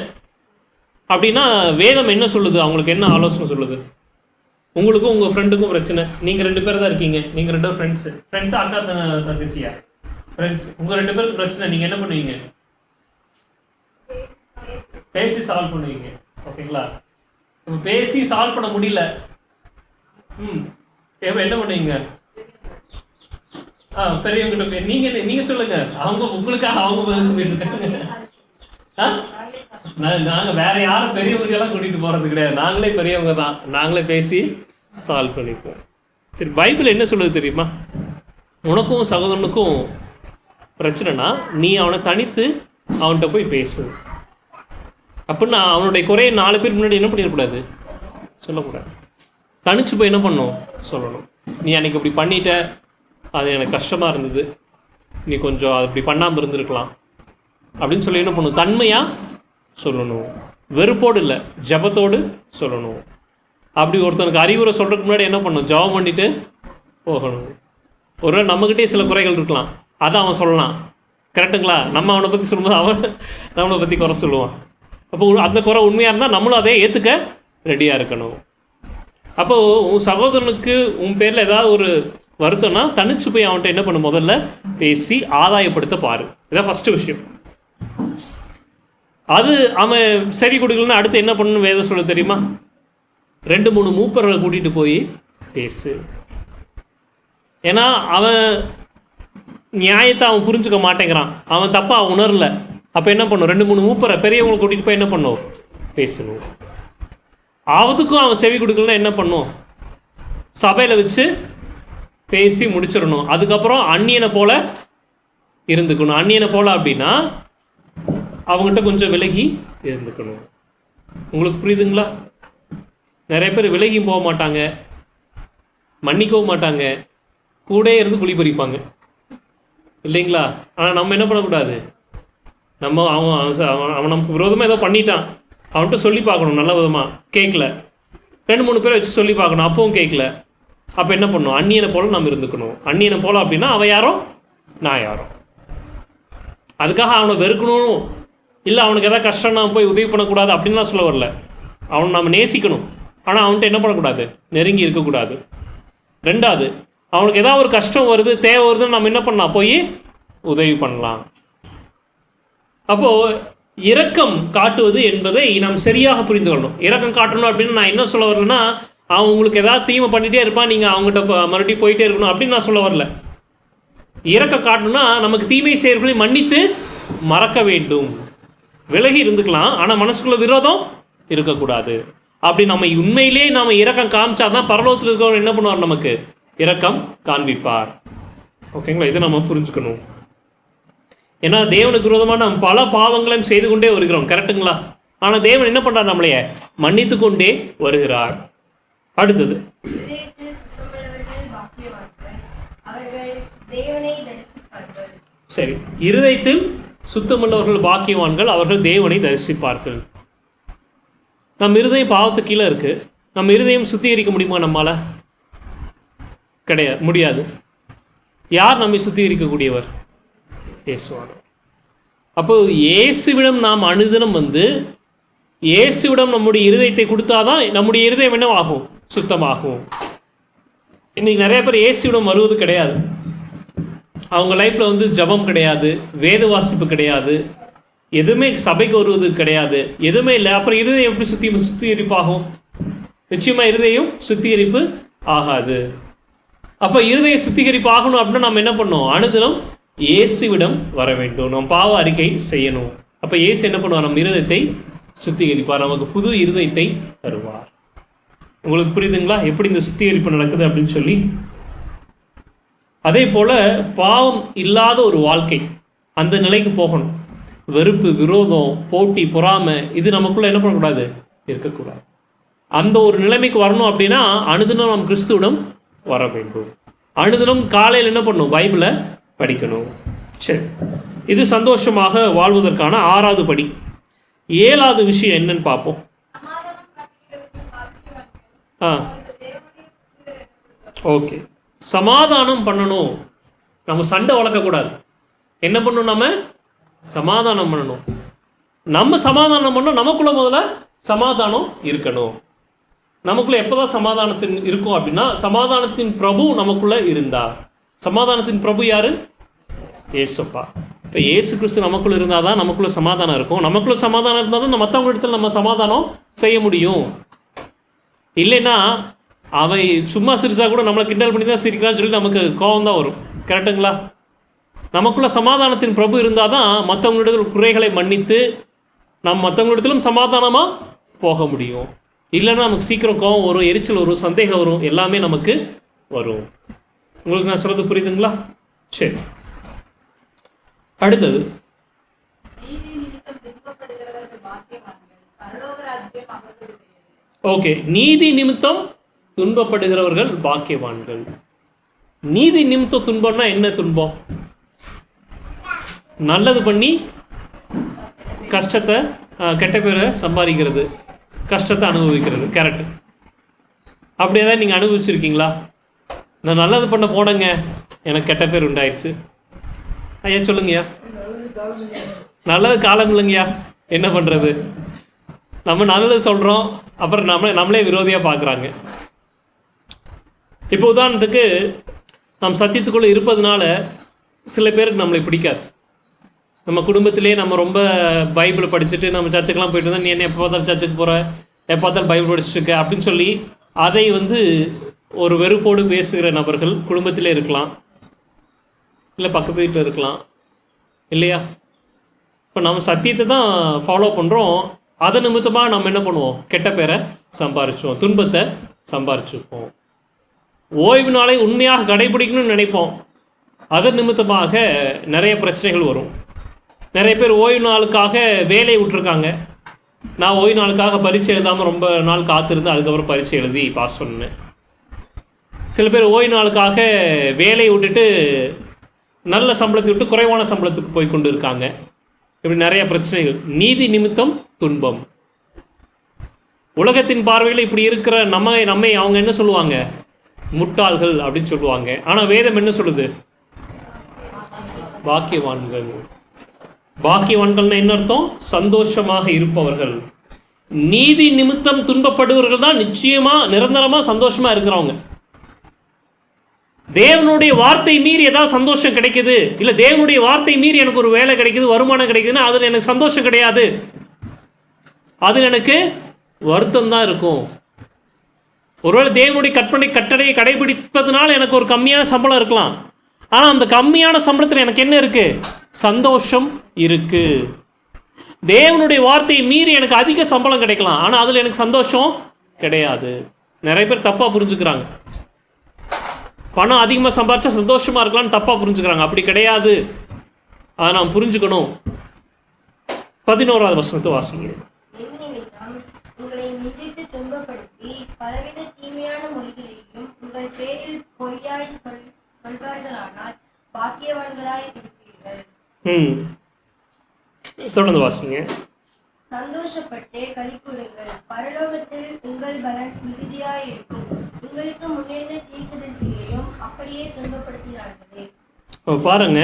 அப்படின்னா வேதம் என்ன சொல்லுது? அவங்களுக்கு என்ன ஆலோசனை சொல்லுது? உங்களுக்கும் உங்கள் ஃப்ரெண்டுக்கும் பிரச்சனை, நீங்கள் 2 பேர் தான் இருக்கீங்க, நீங்கள் 2 ஃப்ரெண்ட்ஸு, அக்கா தங்கச்சியா ஃப்ரெண்ட்ஸ், உங்கள் 2 பேருக்கு பிரச்சனை, நீங்கள் என்ன பண்ணுவீங்க? பேசி சால்வ் பண்ணுவீங்க. ஓகேங்களா? நம்ம பேசி சால்வ் பண்ண முடியல, என்ன பண்ணுவீங்க? பெரியவங்கிட்ட நீங்கள் சொல்லுங்க, அவங்க உங்களுக்காக அவங்க பதில் சொல்லிட்டு இருக்காங்க. நாங்கள் வேற யாரும் பெரியவங்களெல்லாம் கூட்டிகிட்டு போகிறது கிடையாது, நாங்களே பெரியவங்க தான், நாங்களே பேசி சால்வ் பண்ணிப்போம். சரி, பைபிள் என்ன சொல்லுது தெரியுமா? உனக்கும் சகோதரனுக்கும் பிரச்சனைனா நீ அவனை தனித்து அவன்கிட்ட போய் பேசு. அப்படின்னா அவனுடைய குறைய 4 பேர் முன்னாடி என்ன பண்ணிடக்கூடாது? சொல்லக்கூடாது. தனிச்சு போய் என்ன பண்ணணும்? சொல்லணும். நீ அன்றைக்கி இப்படி பண்ணிட்ட, அது எனக்கு கஷ்டமாக இருந்தது, நீ கொஞ்சம் அது இப்படி பண்ணாமல் இருந்திருக்கலாம் அப்படின்னு சொல்லி என்ன பண்ணணும்? தன்மையாக சொல்லணும், வெறுப்போடு இல்லை, ஜபத்தோடு சொல்லணும். அப்படி ஒருத்தனுக்கு அறிவுரை சொல்கிறதுக்கு முன்னாடி என்ன பண்ணணும்? ஜபம் பண்ணிட்டு போகணும். ஒரு நம்மக்கிட்டே சில குறைகள் இருக்கலாம், அதை அவன் சொல்லலாம். கரெக்டுங்களா? நம்ம அவனை பற்றி சொல்லும்போது அவன் நம்மளை பற்றி குறை சொல்லுவான். அப்போ அந்த குறை உண்மையாக இருந்தால் நம்மளும் அதை ஏற்றுக்க ரெடியாக இருக்கணும். அப்போது உன் சகோதரனுக்கு உன் பேரில் ஏதாவது ஒரு வருத்தம்னா தனிச்சு போய் அவன்கிட்ட என்ன பண்ண? முதல்ல பேசி ஆதாயப்படுத்த பாரு. இதான் ஃபஸ்ட்டு விஷயம். அது அவன் சரி கொடுக்கலன்னா அடுத்து என்ன பண்ணணும்னு வேதம் சொல்ல தெரியுமா? 2-3 மூப்பர்களை கூட்டிகிட்டு போய் பேசு. ஏன்னா அவன் நியாயத்தை அவன் புரிஞ்சுக்க மாட்டேங்கிறான், அவன் தப்பாக உணரல. அப்போ என்ன பண்ணும்? 2-3 மூப்பரை பெரியவங்களை கூட்டிகிட்டு போய் என்ன பண்ணும்? பேசணும். அவதுக்கும் அவன் செவி கொடுக்கலன்னா என்ன பண்ணும்? சபையில் வச்சு பேசி முடிச்சிடணும். அதுக்கப்புறம் அந்நியனை போல இருந்துக்கணும். அந்நியனை போல அப்படின்னா அவங்ககிட்ட கொஞ்சம் விலகி இருந்துக்கணும். உங்களுக்கு புரியுதுங்களா? நிறைய பேர் விலகியும் போக மாட்டாங்க, மன்னிக்கவும் மாட்டாங்க, கூட இருந்து குழி பறிப்பாங்க இல்லைங்களா? ஆனால் நம்ம என்ன பண்ணக்கூடாது, நம்ம அவன் நமக்கு விரோதமாக ஏதோ பண்ணிட்டான், அவன்கிட்ட சொல்லி பார்க்கணும் நல்ல விதமாக. கேட்கல, 2-3 பேரை வச்சு சொல்லி பார்க்கணும், அப்பவும் கேட்கல. அப்போ என்ன பண்ணணும்? அந்நியனை போல் நம்ம இருந்துக்கணும். அந்நியனை போல் அப்படின்னா அவன் யாரோ நான் யாரோ. அதுக்காக அவனை வெறுக்கணும், இல்லை அவனுக்கு எதாவது கஷ்டம் நான் போய் உதவி பண்ணக்கூடாது அப்படின்லாம் சொல்ல வரல. அவனை நம்ம நேசிக்கணும், ஆனால் அவன்கிட்ட என்ன பண்ணக்கூடாது? நெருங்கி இருக்கக்கூடாது. 2வது, அவனுக்கு ஏதாவது ஒரு கஷ்டம் வருது, தேவை வருதுன்னு நம்ம என்ன பண்ணலாம்? போய் உதவி பண்ணலாம். அப்போது இரக்கம் காட்டுவது என்பதை நாம் சரியாக புரிந்து கொள்ளணும். இரக்கம் காட்டணும் அப்படின்னு நான் என்ன சொல்ல வரலன்னா, அவன் உங்களுக்கு ஏதாவது தீமை பண்ணிகிட்டே இருப்பான், நீங்கள் அவங்ககிட்ட மறுபடியும் போயிட்டே இருக்கணும் அப்படின்னு நான் சொல்ல வரல. இரக்கம் காட்டணும்னா நமக்கு தீமை செயல்களை மன்னித்து மறக்க வேண்டும். விலகி இருந்துக்கலாம், ஆனால் மனசுக்குள்ள விரோதம் இருக்கக்கூடாது. அப்படி நம்ம உண்மையிலேயே நாம் இரக்கம் காமிச்சாதான் பரலோகத்தில் இருக்கிறவங்க என்ன பண்ணுவார்? நமக்கு இரக்கம் காண்பிப்பார். ஓகேங்களா? இதை நம்ம புரிஞ்சுக்கணும். ஏன்னா தேவனுக்கு விரோதமாக நம்ம பல பாவங்களையும் செய்து கொண்டே வருகிறோம், கரெக்டுங்களா? ஆனால் தேவன் என்ன பண்ணுறார்? நம்மளைய மன்னித்து கொண்டே வருகிறார். அடுத்தது, சரி, இருதயத்தில் சுத்தமுள்ளவர்கள் பாக்கியவான்கள், அவர்கள் தேவனை தரிசிப்பார்கள். நம்ம இருதயம் பாவத்துக்கு கீழே இருக்கு. நம்ம இருதயம் சுத்திகரிக்க முடியுமா? நம்மால கிடையாது, முடியாது. யார் நம்மை சுத்திகரிக்கக்கூடியவர்? இயேசுவானவர். அப்போ இயேசுவிடம் நாம் அனுதினம் இயேசுவிடம் நம்முடைய இருதயத்தை கொடுத்தாதான் நம்முடைய இருதயம் என்ன ஆகும்? சுத்தமாகும். இன்னைக்கு நிறைய பேர் இயேசுவிடம் வருவது கிடையாது. அவங்க லைஃப்பில் ஜபம் கிடையாது, வேத வாசிப்பு கிடையாது, எதுவுமே சபைக்கு வருவது கிடையாது, எதுவுமே இல்லை. அப்புறம் இருதயம் எப்படி சுத்திகரிப்பாகும்? நிச்சயமாக இருதயம் சுத்திகரிப்பு ஆகாது. அப்போ இருதய சுத்திகரிப்பு ஆகணும் அப்படின்னா நம்ம என்ன பண்ணணும்? அனுதினம் இயேசுவிடம் வர வேண்டும், நம்ம பாவ அறிக்கை செய்யணும். அப்போ இயேசு என்ன பண்ணுவார்? நம்ம இருதயத்தை சுத்திகரிப்பார், நமக்கு புது இருதயத்தை தருவார். உங்களுக்கு புரியுதுங்களா எப்படி இந்த சுத்திகரிப்பு நடக்குது அப்படின்னு சொல்லி? அதே போல் பாவம் இல்லாத ஒரு வாழ்க்கை, அந்த நிலைக்கு போகணும். வெறுப்பு, விரோதம், போட்டி, பொறாமை இது நமக்குள்ளே என்ன பண்ணக்கூடாது? இருக்கக்கூடாது. அந்த ஒரு நிலைமைக்கு வரணும் அப்படின்னா அனுதினம் நாம் கிறிஸ்துவிடம் வர வேண்டும். அனுதினம் காலையில் என்ன பண்ணணும்? பைபிளை படிக்கணும். சரி, இது சந்தோஷமாக வாழ்வதற்கான 6வது படி. 7வது விஷயம் என்னன்னு பார்ப்போம். ஓகே, சமாதானம் பண்ணணும். நம்ம சண்டை வளர்க்கக்கூடாது. என்ன பண்ணணும்? நம்ம சமாதானம் பண்ணணும். நம்ம சமாதானம் பண்ணணும். நமக்குள்ள முதல்ல சமாதானம் இருக்கணும். நமக்குள்ள எப்போதான் சமாதானத்தின் இருக்கும் அப்படின்னா, சமாதானத்தின் பிரபு நமக்குள்ள இருந்தா. சமாதானத்தின் பிரபு யாரு? இயேசுப்பா. இப்போ இயேசு கிறிஸ்து நமக்குள்ள இருந்தால் தான் நமக்குள்ள சமாதானம் இருக்கும். நமக்குள்ள சமாதானம் இருந்தால் தான் மற்றவங்க இடத்துல நம்ம சமாதானம் செய்ய முடியும். இல்லைன்னா அவன் சும்மா சிரிச்சா கூட நம்மளை கிண்டல் பண்ணி தான் சிரிக்கிறான்னு சொல்லி நமக்கு கோபம் தான் வரும், கரெக்டுங்களா? நமக்குள்ள சமாதானத்தின் பிரபு இருந்தால் தான் மற்றவங்களிடத்தில் குறைகளை மன்னித்து நம்ம மற்றவங்களிடத்திலும் சமாதானமாக போக முடியும். இல்லைன்னா நமக்கு சீக்கிரம் கோபம் வரும், எரிச்சல் வரும், சந்தேகம் வரும், எல்லாமே நமக்கு வரும். உங்களுக்கு நான் சொல்கிறது புரியுதுங்களா? சரி, அடுத்தது ஓகே, நீதி நிமித்தம் துன்பப்படுகிறவர்கள் பாக்கியவான்கள். நீதி நிமித்தம் துன்பம்னா என்ன துன்பம்? நல்லது பண்ணி கஷ்டத்தை, கெட்ட பேரை சம்பாதிக்கிறது, கஷ்டத்தை அனுபவிக்கிறது. கரெக்டு. அப்படி ஏதாவது நீங்கள் அனுபவிச்சிருக்கீங்களா? நான் நல்லது பண்ண போனேங்க, எனக்கு கெட்ட பேர் உண்டாயிடுச்சு. ஐயா சொல்லுங்கய்யா. நல்லது காலம் இல்லைங்கய்யா, என்ன பண்ணுறது? நம்ம நல்லது சொல்கிறோம், அப்புறம் நம்மளே விரோதியாக பார்க்குறாங்க. இப்போ உதாரணத்துக்கு நம்ம சத்தியத்துக்குள்ளே இருப்பதுனால சில பேருக்கு நம்மளை பிடிக்காது. நம்ம குடும்பத்திலே நம்ம ரொம்ப பைபிளை படிச்சுட்டு நம்ம சர்ச்சுக்கெலாம் போயிட்டு இருந்தால், நீ என்ன எப்போ பார்த்தாலும் சர்ச்சுக்கு போகிற, எப்போ பார்த்தாலும் பைபிள் படிச்சுட்டு இருக்க அப்படின்னு சொல்லி அதை ஒரு வெறுப்போடு பேசுகிற நபர்கள் குடும்பத்திலே இருக்கலாம், இல்லை பக்கத்து வீட்டில் இருக்கலாம், இல்லையா? இப்போ நம்ம சத்தியத்தை தான் ஃபாலோ பண்ணுறோம், அதன் நிமித்தமாக நம்ம என்ன பண்ணுவோம்? கெட்ட பேரை சம்பாரிச்சோம், துன்பத்தை சம்பாரிச்சுப்போம். ஓய்வு நாளை உண்மையாக கடைபிடிக்கணும்னு நினைப்போம், அதன் நிமித்தமாக நிறைய பிரச்சனைகள் வரும். நிறைய பேர் ஓய்வு நாளுக்காக வேலையை விட்டுருக்காங்க. நான் ஓய்வு நாளுக்காக பரீட்சை எழுதாமல் ரொம்ப நாள் காத்திருந்து அதுக்கப்புறம் பரீட்சை எழுதி பாஸ் பண்ணேன். சில பேர் ஓய்வு நாளுக்காக வேலையை விட்டுட்டு நல்ல சம்பளத்தை விட்டு குறைவான சம்பளத்துக்கு போய் கொண்டு இருக்காங்க. இப்படி நிறைய பிரச்சனைகள். நீதி நிமித்தம் துன்பம். உலகத்தின் பார்வையில் இப்படி இருக்கிற நம்மை அவங்க என்ன சொல்லுவாங்க? முட்டாள்கள் அப்படின்னு சொல்லுவாங்க. ஆனால் வேதம் என்ன சொல்லுது? பாக்கியவான்கள். பாக்கியவான்கள்னா என்ன அர்த்தம்? சந்தோஷமாக இருப்பவர்கள். நீதி நிமித்தம் துன்பப்படுவர்கள் தான் நிச்சயமாக நிரந்தரமாக சந்தோஷமாக இருக்கிறவங்க. தேவனுடைய வார்த்தை மீறி ஏதாவது சந்தோஷம் கிடைக்குது, இல்லை தேவனுடைய வார்த்தை மீறி எனக்கு ஒரு வேலை கிடைக்குது, வருமானம் கிடைக்குதுன்னா அதில் எனக்கு சந்தோஷம் கிடையாது, அதில் எனக்கு வருத்தம் தான் இருக்கும். ஒருவேளை தேவனுடைய கட்டளையை கடைபிடிப்பதனால எனக்கு ஒரு கம்மியான சம்பளம் இருக்கலாம், ஆனால் அந்த கம்மியான சம்பளத்தில் எனக்கு என்ன இருக்கு? சந்தோஷம் இருக்கு. தேவனுடைய வார்த்தையை மீறி எனக்கு அதிக சம்பளம் கிடைக்கலாம், ஆனால் அதில் எனக்கு சந்தோஷம் கிடையாது. நிறைய பேர் தப்பாக புரிஞ்சுக்கிறாங்க. பணம் அதிகமாக சம்பாரிச்சா சந்தோஷமாக இருக்கலாம்னு தப்பாக புரிஞ்சுக்கிறாங்க. அப்படி கிடையாது, அதை நாம் புரிஞ்சுக்கணும். 11வது வசனத்தை வாசிங்க. உங்களை நிந்தித்து துன்பப்படுத்தி பலவித தீமையான மொழிகளையும் உங்கள் பேரில் பொய்யாய் சொல்வார்களானால் பாக்கியவான்களாய் இருப்பீர்கள். தொடர்ந்து வாசிங்க. சந்தோஷப்பட்டே களிக்கூறுங்கள், பரலோகத்தில் உங்கள் பலன் மிகுதியாய் இருக்கும். உங்களுக்கு முன்னேறின தீர்க்கதரிசியையும் அப்படியே துன்பப்படுத்தினார்களே. பாருங்க,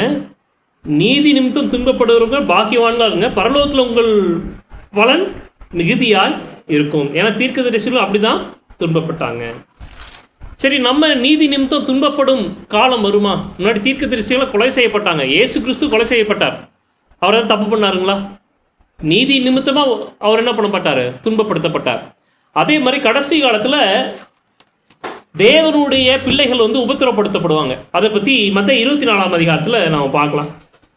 நீதி நிமித்தம் துன்பப்படுவவர்கள் பாக்கியவான்களா இருங்க, பரலோகத்தில் உங்கள் பலன் மிகுதியாய் இருக்கும். ஏன்னா தீர்க்கதரிசிகளும் அப்படிதான் துன்பப்பட்டாங்க. சரி, நம்ம நீதி நிமித்தம் துன்பப்படும் காலம் வருமா? முன்னாடி தீர்க்கதரிசிகளை கொலை செய்யப்பட்டாங்க. இயேசு கிறிஸ்து கொலை செய்யப்பட்டார். அவர் தான் தப்பு பண்ணாருங்களா? நீதி நிமித்தமாக அவர் என்ன பண்ணப்பட்டார்? துன்பப்படுத்தப்பட்டார். அதே மாதிரி கடைசி காலத்தில் தேவனுடைய பிள்ளைகள் உபத்திரப்படுத்தப்படுவாங்க. அதை பற்றி மற்ற 24ஆம் அதிகாரத்தில் நாம் பார்க்கலாம்.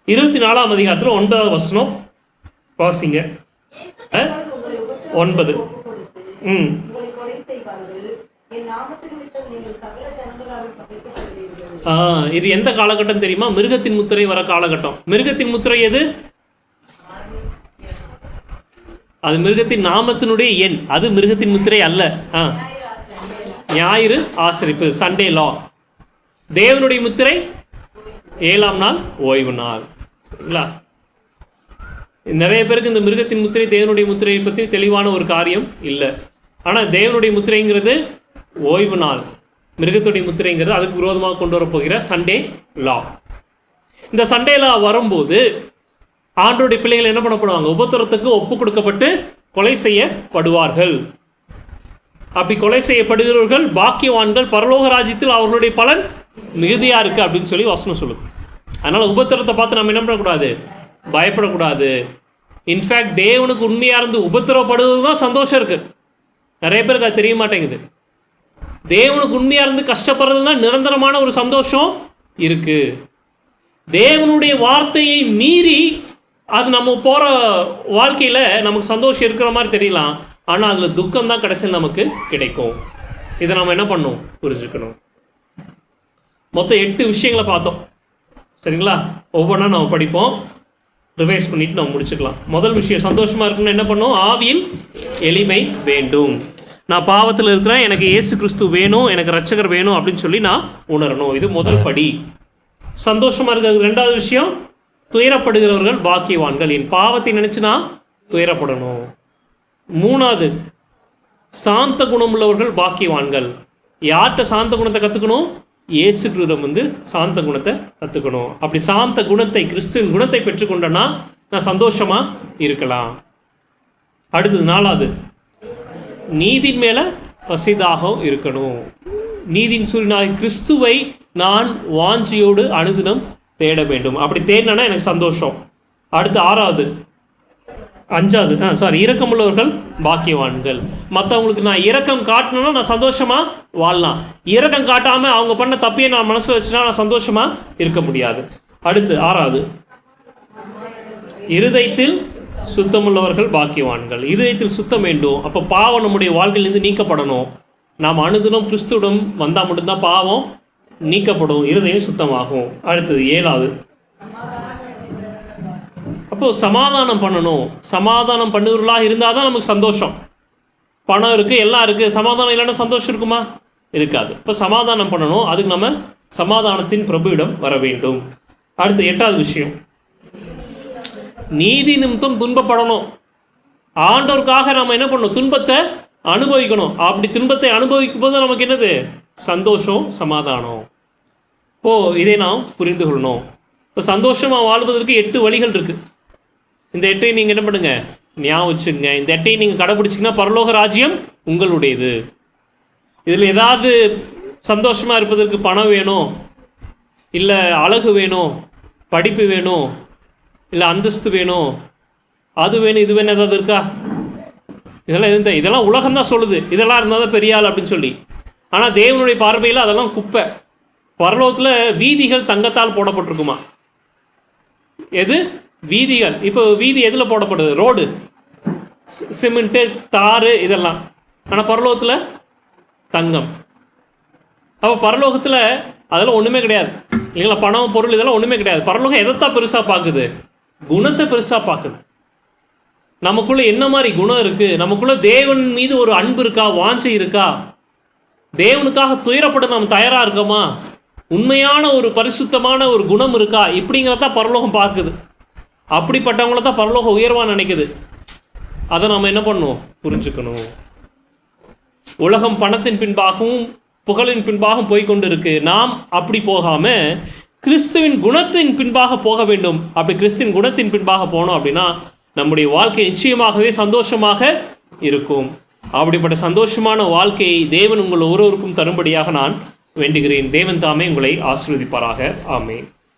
24ஆம் அதிகாரத்தில் 9வது வசனம் வாசிங்க. 9. உங்களை கொலை செய்வார்கள். என் நாமத்தின் நிமித்தம் நீங்கள் சகல ஜனங்களாலும் பகைக்கப்படுவீர்கள். இது எந்த காலகட்டம் தெரியுமா? மிருகத்தின் முத்திரை வர காலகட்டம். மிருகத்தின் முத்திரை எது? அது மிருகத்தின் நாமத்தினுடைய எண். அது மிருகத்தின் முத்திரை அல்ல. ஞாயிறு ஆசரிப்பு, சண்டே லா. தேவனுடைய முத்திரை 7ஆம் நாள் ஓய்வு நாள். சரிங்களா? நிறைய பேருக்கு இந்த மிருகத்தின் முத்திரை தேவனுடைய முத்திரையை பற்றி தெளிவான ஒரு காரியம் இல்லை. ஆனால் தேவனுடைய முத்திரைங்கிறது ஓய்வு நாள், மிருகத்துடைய முத்திரைங்கிறது அதுக்கு விரோதமாக கொண்டு வரப்போகிற சண்டே லா. இந்த சண்டே லா வரும்போது ஆண்டோடைய பிள்ளைகள் என்ன பண்ணப்படுவாங்க? உபத்திரத்துக்கு ஒப்பு கொடுக்கப்பட்டு கொலை செய்யப்படுவார்கள். அப்படி கொலை செய்யப்படுகிறவர்கள் பாக்கியவான்கள், பரலோக ராஜ்யத்தில் அவர்களுடைய பலன் மிகுதியாக இருக்குது அப்படின்னு சொல்லி வசனம் சொல்லுது. அதனால் உபத்திரத்தை பார்த்து நம்ம என்ன பண்ணக்கூடாது? பயப்படக்கூடாது. இன்ஃபேக்ட் தேவனுக்கு உண்மையாக இருந்து உபத்திரப்படுவது தான் சந்தோஷம் இருக்குது. நிறைய பேருக்கு அது தெரிய மாட்டேங்குது. தேவனுக்கு உண்மையாக இருந்து கஷ்டப்படுறது தான் நிரந்தரமான ஒரு சந்தோஷம் இருக்குது. தேவனுடைய வார்த்தையை மீறி அது நம்ம போகிற வாழ்க்கையில் நமக்கு சந்தோஷம் இருக்கிற மாதிரி தெரியலாம், ஆனால் அதில் துக்கம்தான் கடைசியில் நமக்கு கிடைக்கும். இதை நம்ம என்ன பண்ணணும்? புரிஞ்சுக்கணும். மொத்தம் 8 விஷயங்களை பார்த்தோம். சரிங்களா? ஒவ்வொன்றா நம்ம படிப்போம், ரிவைஸ் பண்ணிவிட்டு நம்ம முடிச்சுக்கலாம். முதல் விஷயம், சந்தோஷமாக இருக்கணும்னு என்ன பண்ணணும்? ஆவியில் எளிமை வேண்டும். நான் பாவத்தில் இருக்கிறேன், எனக்கு இயேசு கிறிஸ்து வேணும், எனக்கு ரட்சகர் வேணும் அப்படின்னு சொல்லி நான் உணரணும். இது முதல் படி. சந்தோஷமாக இருக்கிறது. 2வது விஷயம், துயரப்படுகிறவர்கள் பாக்கியவான்கள். என் பாவத்தை நினச்சி நான் துயரப்படணும். 3வது, சாந்த குணம் உள்ளவர்கள் பாக்கியவான்கள். யார்கிட்ட சாந்த குணத்தை கற்றுக்கணும்? இயேசு கிறிஸ்துவிடம் சாந்த குணத்தை கற்றுக்கணும். அப்படி சாந்த குணத்தை, கிறிஸ்துவின் குணத்தை பெற்றுக்கொண்டேன்னா நான் சந்தோஷமாக இருக்கலாம். அடுத்தது 4வது, நீதின் மேலே பசிதாகம் இருக்கணும். நீதியின் சூரியனாக கிறிஸ்துவை நான் வாஞ்சியோடு அனுதினம் தேட வேண்டும். அப்படி தேடினா எனக்கு சந்தோஷம். அடுத்து 5வது இரக்கமுள்ளவர்கள் பாக்கியவான்கள். மற்றவங்களுக்கு நான் இரக்கம் காட்டணும்னா நான் சந்தோஷமாக வாழலாம். இரக்கம் காட்டாமல் அவங்க பண்ண தப்பையே நான் மனசில் வச்சுனா நான் சந்தோஷமாக இருக்க முடியாது. அடுத்து 6வது, இருதயத்தில் சுத்தமுள்ளவர்கள் பாக்கியவான்கள். இருதயத்தில் சுத்தம் வேண்டும். அப்போ பாவம் நம்முடைய வாழ்க்கையிலிருந்து நீக்கப்படணும். நாம் அனுதினம் கிறிஸ்துவிடம் வந்தால் மட்டும்தான் பாவம் நீக்கப்படும், இருதயம் சுத்தமாகும். அடுத்தது 7வது, அப்போ சமாதானம் பண்ணணும். சமாதானம் பண்ணுவர்களாக இருந்தால் தான் நமக்கு சந்தோஷம். பணம் இருக்குது, எல்லாம் இருக்குது, சமாதானம் இல்லைன்னா சந்தோஷம் இருக்குமா? இருக்காது. இப்போ சமாதானம் பண்ணணும். அதுக்கு நம்ம சமாதானத்தின் பிரபுவிடம் வர வேண்டும். அடுத்து 8வது விஷயம், நீதி நிமித்தம் துன்பப்படணும். ஆண்டவருக்காக நம்ம என்ன பண்ணணும்? துன்பத்தை அனுபவிக்கணும். அப்படி துன்பத்தை அனுபவிக்கும் போது நமக்கு என்னது? சந்தோஷம், சமாதானம். இதை நாம் புரிந்து கொள்ளணும். இப்போ சந்தோஷமாக வாழ்வதற்கு 8 வழிகள் இருக்குது. இந்த 8ஐ நீங்கள் என்ன பண்ணுங்க? ஞாபகம் வச்சுங்க. இந்த 8ஐ நீங்கள் கடைபிடிச்சிங்கன்னா பரலோக ராஜ்யம் உங்களுடையது. இதில் ஏதாவது சந்தோஷமாக இருப்பதற்கு பணம் வேணும், இல்லை அழகு வேணும், படிப்பு வேணும், இல்லை அந்தஸ்து வேணும், அது வேணும், இது வேணும், ஏதாவது இருக்கா? இதெல்லாம் உலகம்தான் சொல்லுது, இதெல்லாம் இருந்தால் தான் பெரிய ஆள் அப்படின்னு சொல்லி. ஆனால் தேவனுடைய பார்வையில் அதெல்லாம் குப்பை. பரலோகத்தில் வீதிகள் தங்கத்தால் போடப்பட்டிருக்குமா? எது வீதிகள்? இப்போ வீதி எதில் போடப்படுது? ரோடு, சிமெண்ட்டு, தாறு, இதெல்லாம். ஆனால் பரலோகத்தில் தங்கம். அப்போ பரலோகத்தில் அதெல்லாம் ஒன்றுமே கிடையாது இல்லைங்களா? பணம், பொருள், இதெல்லாம் ஒன்றுமே கிடையாது. பரலோகம் எதைத்தான் பெருசாக பார்க்குது? குணத்தை பெருசாக பார்க்குது. நமக்குள்ளே என்ன மாதிரி குணம் இருக்குது? நமக்குள்ளே தேவன் மீது ஒரு அன்பு இருக்கா? வாஞ்சை இருக்கா? தேவனுக்காக துயரப்பட நாம் தயாராக இருக்கோமா? உண்மையான ஒரு பரிசுத்தமான ஒரு குணம் இருக்கா? இப்படிங்கிறத பரலோகம் பார்க்குது. அப்படிப்பட்டவங்கள தான் பரலோகம் உயர்வாக நினைக்குது. அதை நம்ம என்ன பண்ணணும்? புரிஞ்சுக்கணும். உலகம் பணத்தின் பின்பாகவும் புகழின் பின்பாகவும் போய்கொண்டு இருக்கு. நாம் அப்படி போகாமல் கிறிஸ்துவின் குணத்தின் பின்பாக போக வேண்டும். அப்படி கிறிஸ்துவின் குணத்தின் பின்பாக போனோம் அப்படின்னா நம்முடைய வாழ்க்கை நிச்சயமாகவே சந்தோஷமாக இருக்கும். அப்படிப்பட்ட சந்தோஷமான வாழ்க்கையை தேவன் உங்கள் ஒவ்வொருவருக்கும் தரும்படியாக நான் வேண்டுகிறேன். தேவன் தாமே உங்களை ஆசீர்வதிப்பாராக. ஆமென்.